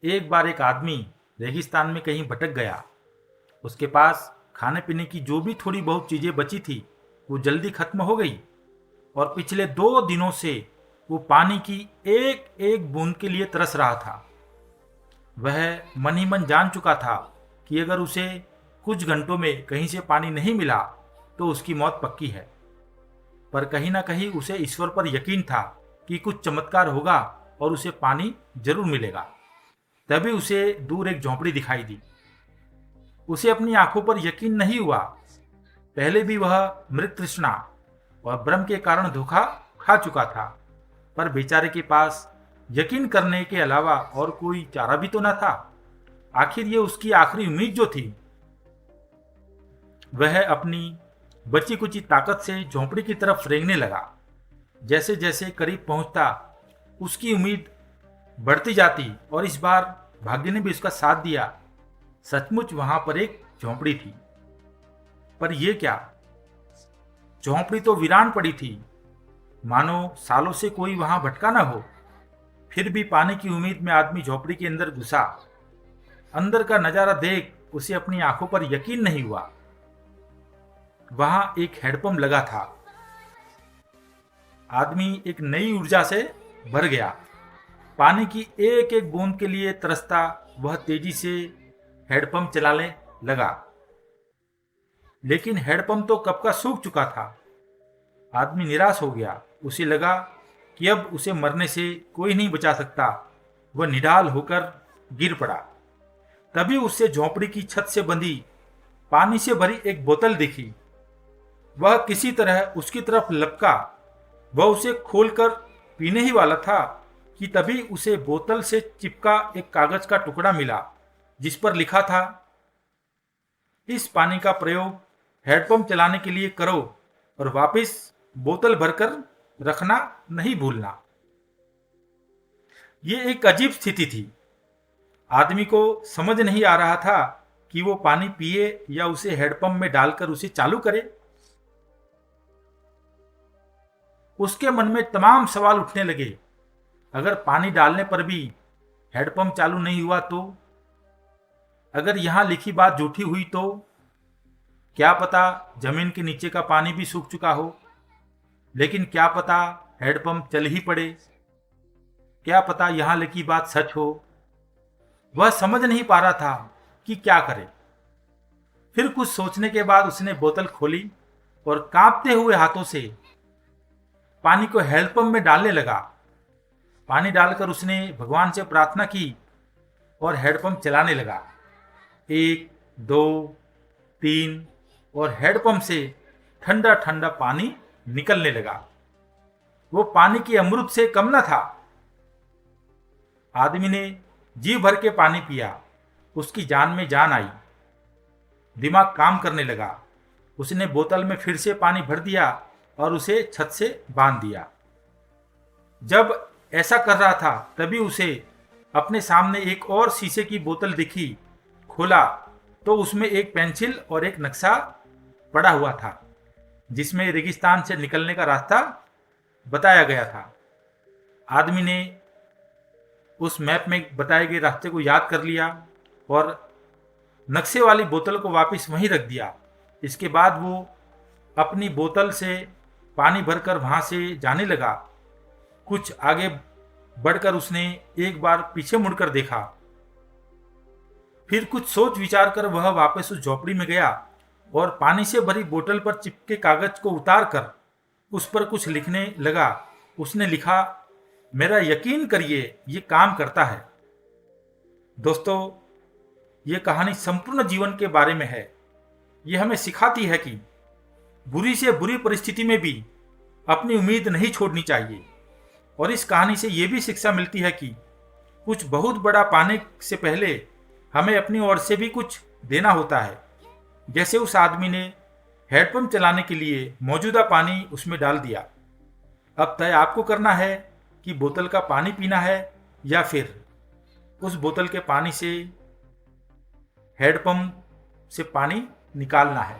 एक बार एक आदमी रेगिस्तान में कहीं भटक गया। उसके पास खाने पीने की जो भी थोड़ी बहुत चीजें बची थी वो जल्दी खत्म हो गई और पिछले 2 दिनों से वो पानी की एक एक बूंद के लिए तरस रहा था। वह मन ही मन जान चुका था कि अगर उसे कुछ घंटों में कहीं से पानी नहीं मिला तो उसकी मौत पक्की है। पर कहीं ना कहीं उसे ईश्वर पर यकीन था कि कुछ चमत्कार होगा और उसे पानी जरूर मिलेगा। तभी उसे दूर एक झोंपड़ी दिखाई दी। उसे अपनी आंखों पर यकीन नहीं हुआ। पहले भी वह मृत तृष्णा और भ्रम के कारण धोखा खा चुका था, पर बेचारे के पास यकीन करने के अलावा और कोई चारा भी तो न था। आखिर ये उसकी आखिरी उम्मीद जो थी। वह अपनी बची कुची ताकत से झोंपड़ी की तरफ रेंगने लगा। जैसे जैसे करीब पहुंचता उसकी उम्मीद बढ़ती जाती और इस बार भाग्य ने भी उसका साथ दिया। सचमुच वहां पर एक झोंपड़ी थी। पर यह क्या, झोंपड़ी तो वीरान पड़ी थी, मानो सालों से कोई वहां भटका न हो। फिर भी पानी की उम्मीद में आदमी झोंपड़ी के अंदर घुसा। अंदर का नजारा देख उसे अपनी आंखों पर यकीन नहीं हुआ। वहां एक हैंडपंप लगा था। आदमी एक नई ऊर्जा से भर गया। पानी की एक एक बूंद के लिए तरसता वह तेजी से हैंडपंप चलाने लगा। लेकिन हैंडपंप तो कब का सूख चुका था। आदमी निराश हो गया। उसे लगा कि अब उसे मरने से कोई नहीं बचा सकता। वह निढाल होकर गिर पड़ा। तभी उससे झोंपड़ी की छत से बंधी पानी से भरी एक बोतल दिखी। वह किसी तरह उसकी तरफ लपका। वह उसे खोलकर पीने ही वाला था कि तभी उसे बोतल से चिपका एक कागज का टुकड़ा मिला, जिस पर लिखा था, इस पानी का प्रयोग हैंडपंप चलाने के लिए करो और वापस बोतल भरकर रखना नहीं भूलना। ये एक अजीब स्थिति थी। आदमी को समझ नहीं आ रहा था कि वो पानी पिए या उसे हैंडपंप में डालकर उसे चालू करे। उसके मन में तमाम सवाल उठने लगे। अगर पानी डालने पर भी हैंडपंप चालू नहीं हुआ तो? अगर यहां लिखी बात झूठी हुई तो? क्या पता जमीन के नीचे का पानी भी सूख चुका हो। लेकिन क्या पता हैंडपंप चल ही पड़े। क्या पता यहां लिखी बात सच हो। वह समझ नहीं पा रहा था कि क्या करे। फिर कुछ सोचने के बाद उसने बोतल खोली और कांपते हुए हाथों से पानी को हैंडपंप में डालने लगा। पानी डालकर उसने भगवान से प्रार्थना की और हैंडपंप चलाने लगा। 1, 2, 3 और हैंडपंप से ठंडा ठंडा पानी निकलने लगा। वो पानी की अमृत से कम न था। आदमी ने जी भर के पानी पिया। उसकी जान में जान आई। दिमाग काम करने लगा। उसने बोतल में फिर से पानी भर दिया और उसे छत से बांध दिया। जब ऐसा कर रहा था तभी उसे अपने सामने एक और शीशे की बोतल दिखी। खोला तो उसमें एक पेंसिल और एक नक्शा पड़ा हुआ था, जिसमें रेगिस्तान से निकलने का रास्ता बताया गया था। आदमी ने उस मैप में बताए गए रास्ते को याद कर लिया और नक्शे वाली बोतल को वापस वहीं रख दिया। इसके बाद वो अपनी बोतल से पानी भरकर वहां से जाने लगा। कुछ आगे बढ़कर उसने एक बार पीछे मुड़कर देखा। फिर कुछ सोच विचार कर वह वापस उस झोपड़ी में गया और पानी से भरी बोतल पर चिपके कागज को उतार कर उस पर कुछ लिखने लगा। उसने लिखा, मेरा यकीन करिए ये काम करता है। दोस्तों, ये कहानी संपूर्ण जीवन के बारे में है। ये हमें सिखाती है कि बुरी से बुरी परिस्थिति में भी अपनी उम्मीद नहीं छोड़नी चाहिए। और इस कहानी से यह भी शिक्षा मिलती है कि कुछ बहुत बड़ा पाने से पहले हमें अपनी ओर से भी कुछ देना होता है। जैसे उस आदमी ने हैंडपंप चलाने के लिए मौजूदा पानी उसमें डाल दिया। अब तय आपको करना है कि बोतल का पानी पीना है या फिर उस बोतल के पानी से हैंडपंप से पानी निकालना है।